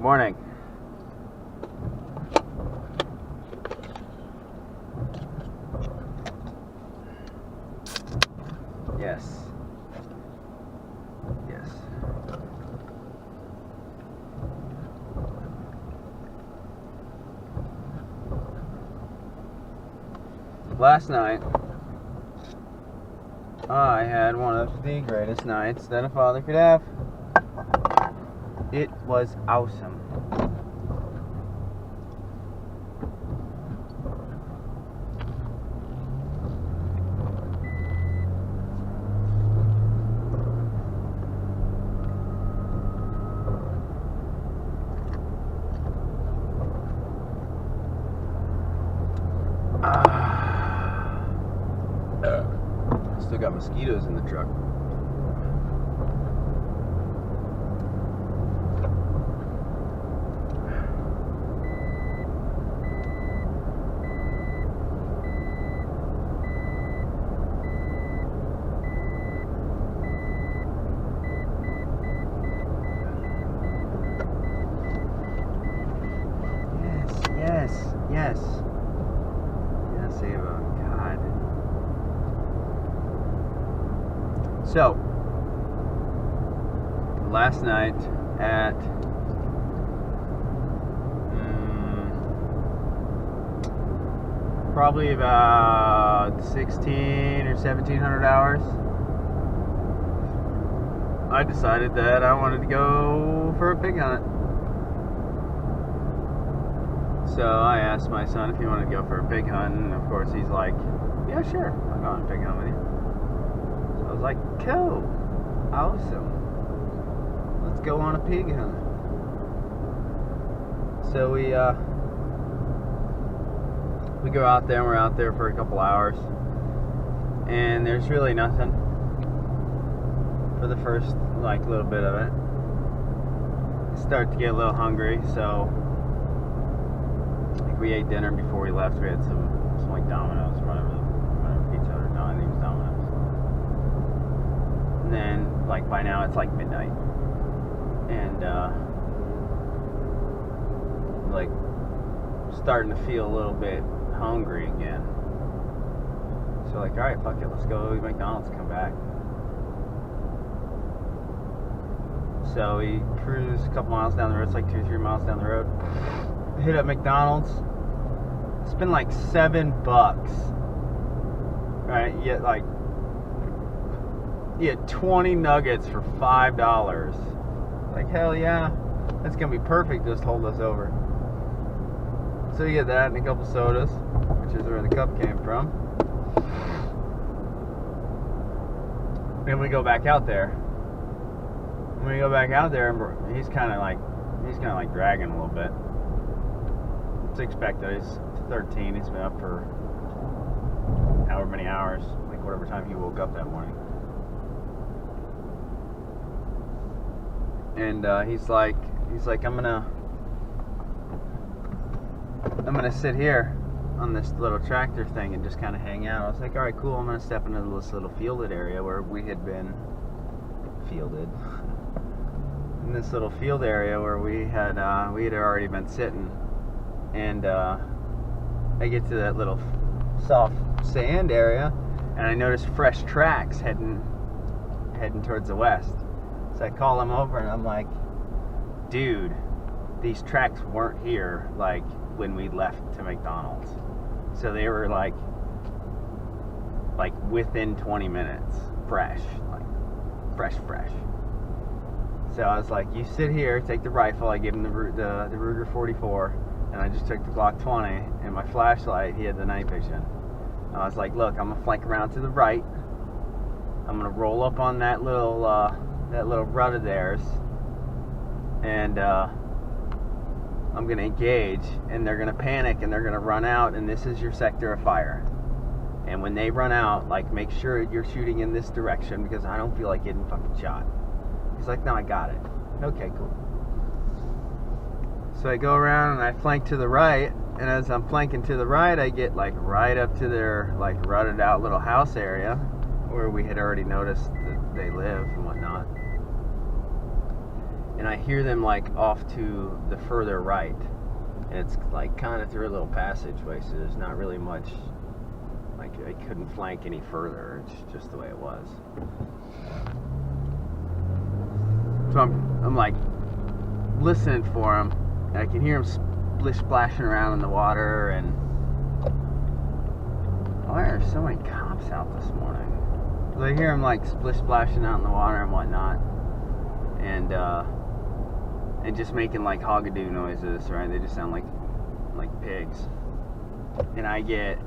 morning. Yes. Yes. Last night, I had one of the greatest nights that a father could have. It was awesome. Still got mosquitoes in the truck. Yes. Yes, Ava. God. So, last night at probably about 16 or 1700 hours, I decided that I wanted to go for a pig hunt. So I asked my son if he wanted to go for a pig hunt, and of course he's like, yeah, sure, I'll go on a pig hunt with you. So I was like, cool, awesome, let's go on a pig hunt. So we go out there, and we're out there for a couple hours, and there's really nothing for the first little bit of it. Start to get a little hungry, so we ate dinner before we left. We had some Domino's or whatever Pizza Hut or not. I think it was Domino's. And then by now it's midnight, and starting to feel a little bit hungry again. So all right, fuck it, let's go to McDonald's and come back. So we cruise a couple miles down the road. It's 2 or 3 miles down the road. Hit up McDonald's. It's been $7, right? You get 20 nuggets for $5. Hell yeah, that's gonna be perfect. Just hold us over. So you get that and a couple sodas, which is where the cup came from. And we go back out there. When we go back out there, he's kind of dragging a little bit. It's expected. He's 13. He's been up for however many hours, whatever time he woke up that morning. And he's like, I'm gonna sit here on this little tractor thing and just kind of hang out. I was like, all right, cool. I'm gonna step into this little fielded area where we had been fielded. In this little field area where we had already been sitting. And I get to that little soft sand area, and I notice fresh tracks heading towards the west. So I call him over, and I'm like, dude, these tracks weren't here when we left to McDonald's. So they were within 20 minutes, fresh. So I was like, you sit here, take the rifle. I gave him the Ruger 44. And I just took the Glock 20 and my flashlight. He had the night vision. And I was like, look, I'm gonna flank around to the right. I'm gonna roll up on that little rut of theirs, and I'm gonna engage. And they're gonna panic and they're gonna run out. And this is your sector of fire. And when they run out, make sure you're shooting in this direction because I don't feel like getting fucking shot. He's like, no, I got it. Okay, cool. So I go around and I flank to the right, and as I'm flanking to the right, I get right up to their rutted out little house area where we had already noticed that they live and whatnot. and I hear them like off to the further right, and it's like kind of through a little passageway, so there's not really much, like I couldn't flank any further. It's just the way it was. So I'm like listening for them, and I can hear them splish splashing around in the water. And why are so many cops out this morning? So I hear them like splish splashing out in the water and whatnot, and just making like hogadoo noises, right? They just sound like pigs. And I get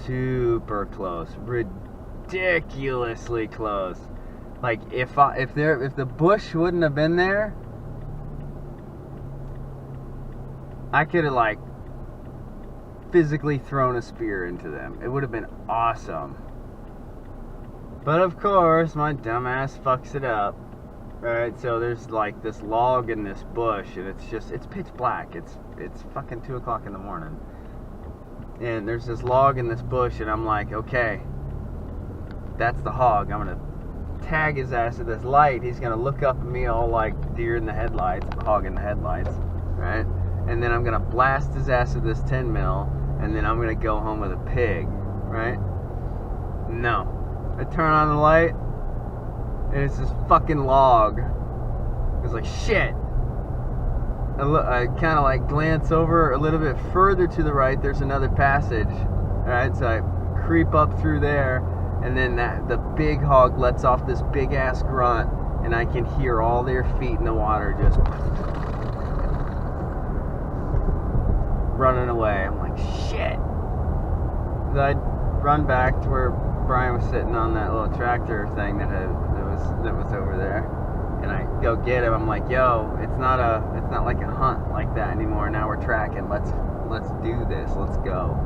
super close, ridiculously close. Like if the bush wouldn't have been there, I could have like physically thrown a spear into them. It would have been awesome. But of course, my dumbass fucks it up. Right, so there's like this log in this bush, and it's pitch black. It's fucking 2 o'clock in the morning. And there's this log in this bush, and I'm like, okay, that's the hog. I'm gonna tag his ass with this light. He's gonna look up at me all like deer in the headlights, hog in the headlights, right? And then I'm gonna blast his ass with this 10 mil, and then I'm gonna go home with a pig, right? No. I turn on the light, and it's this fucking log. It's like, shit. I kind of like glance over a little bit further to the right. There's another passage. Alright, so I creep up through there, and then the big hog lets off this big ass grunt, and I can hear all their feet in the water just running away. I'm like, shit. So I run back to where Brian was sitting on that little tractor thing that was over there, and I go get him. I'm like, yo, it's not like a hunt like that anymore. Now we're tracking. Let's do this. Let's go.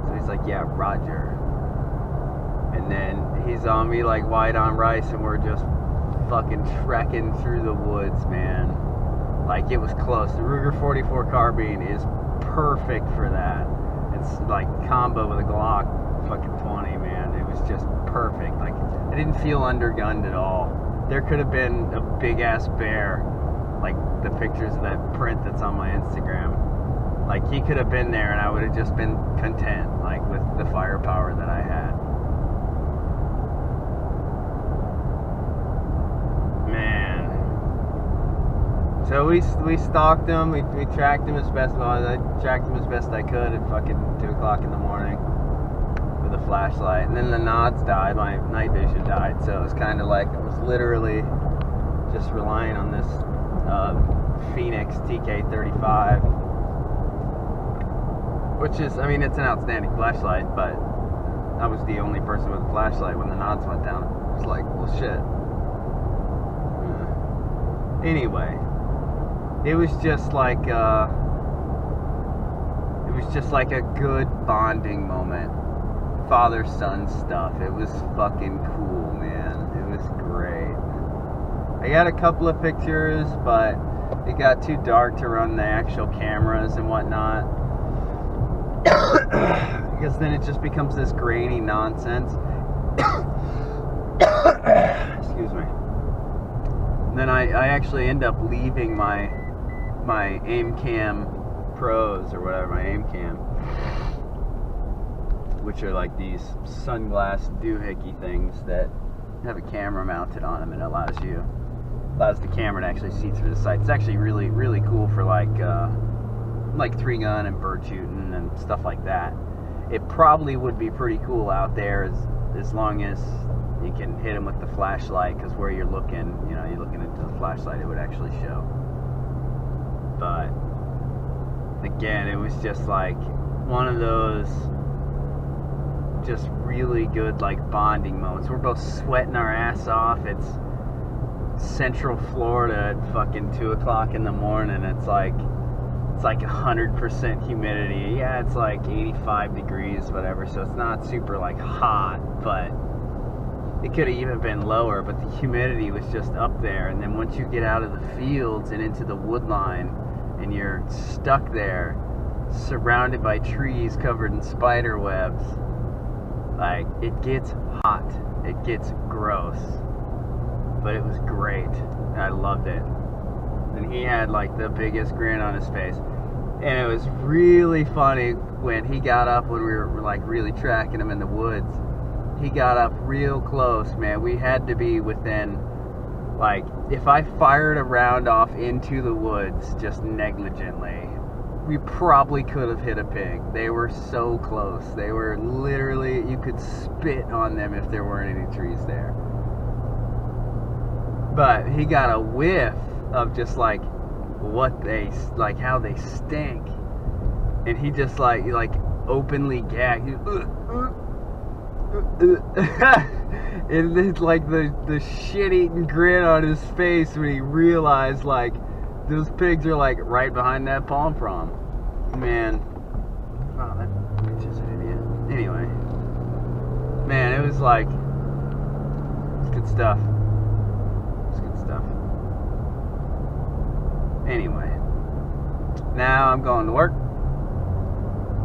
So he's like, yeah, Roger. And then he's on me like white on rice, and we're just fucking trekking through the woods, man. Like, it was close. The Ruger 44 carbine is perfect for that. It's like combo with a Glock fucking 20, man. It was just perfect. Like, I didn't feel undergunned at all. There could have been a big ass bear, like the pictures of that print that's on my Instagram. Like, he could have been there, and I would have just been content, like, with the firepower that I had. Man. So we stalked him. We tracked him as best. Well, I tracked him as best I could at fucking 2 o'clock in the morning with a flashlight. And then the nods died. My night vision died. So it was kind of like I was literally just relying on this Phoenix TK35, which is, I mean, it's an outstanding flashlight, but I was the only person with a flashlight when the nods went down. It was like, well, shit. Anyway, it was just like a good bonding moment. Father-son stuff. It was fucking cool, man. It was great. I got a couple of pictures, but it got too dark to run the actual cameras and whatnot. Because then it just becomes this grainy nonsense. Excuse me. And then I actually end up leaving my AimCam Pros or whatever, my AimCam, which are like these sunglass doohickey things that have a camera mounted on them, and it allows the camera to actually see through the sight. It's actually really, really cool for like 3-gun and bird shooting and stuff like that. It probably would be pretty cool out there as long as you can hit them with the flashlight, because where you're looking, you're looking into the flashlight, it would actually show. But again, it was just like one of those just really good like bonding moments. We're both sweating our ass off. It's Central Florida at fucking 2 o'clock in the morning. It's like 100% humidity. Yeah, it's like 85 degrees, whatever. So it's not super like hot, but it could have even been lower. But the humidity was just up there. And then once you get out of the fields and into the wood line, and you're stuck there, surrounded by trees covered in spider webs, like, it gets hot. It gets gross. But it was great. I loved it. and he had like the biggest grin on his face. And it was really funny when he got up, when we were like really tracking him in the woods. He got up real close, man. We had to be within, like, if I fired a round off into the woods just negligently, we probably could have hit a pig. They were so close. They were literally, you could spit on them if there weren't any trees there. But he got a whiff of just like like how they stink, and he just like openly gagged. And it's like the shit-eating grin on his face when he realized like those pigs are like right behind that palm frond. Man, wow, that bitch is an idiot. Anyway, man, it was like, it's good stuff. It's good stuff. Anyway, now I'm going to work.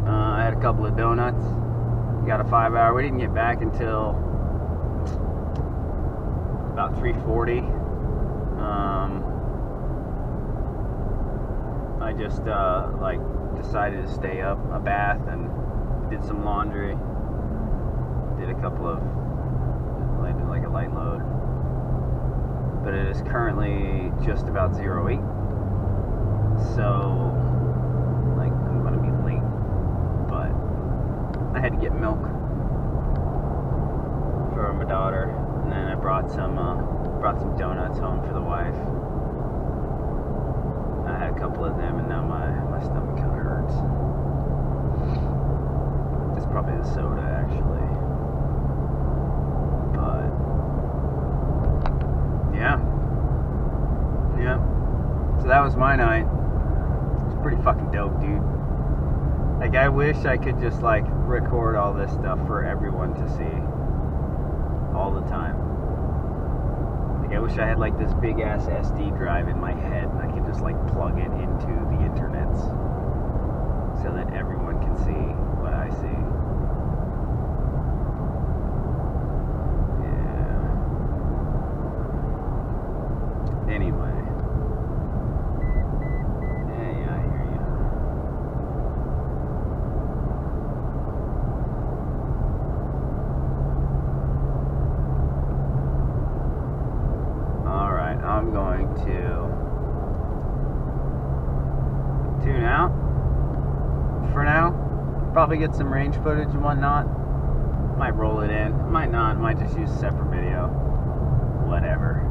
I had a couple of donuts. Got a 5-hour. We didn't get back until about 3:40. I just like decided to stay up, a bath, and did some laundry. Did a couple of like a light load. But it is currently just about 08. So like I'm gonna be late, but I had to get milk for my daughter, and then I brought some donuts home for the wife. I had a couple of them, and now my stomach kind of hurts. It's probably the soda, actually. But yeah. So that was my night. It's pretty fucking dope, dude. Like, I wish I could just like record all this stuff for everyone to see all the time. Like, I wish I had like this big ass SD drive in my head and I could just like plug it into the internets so that everyone can see what I see. Yeah. Anyway. Yeah, I hear you. Alright, I'm going to tune out for now. Probably get some range footage and whatnot. Might roll it in, might not, might just use a separate video. Whatever.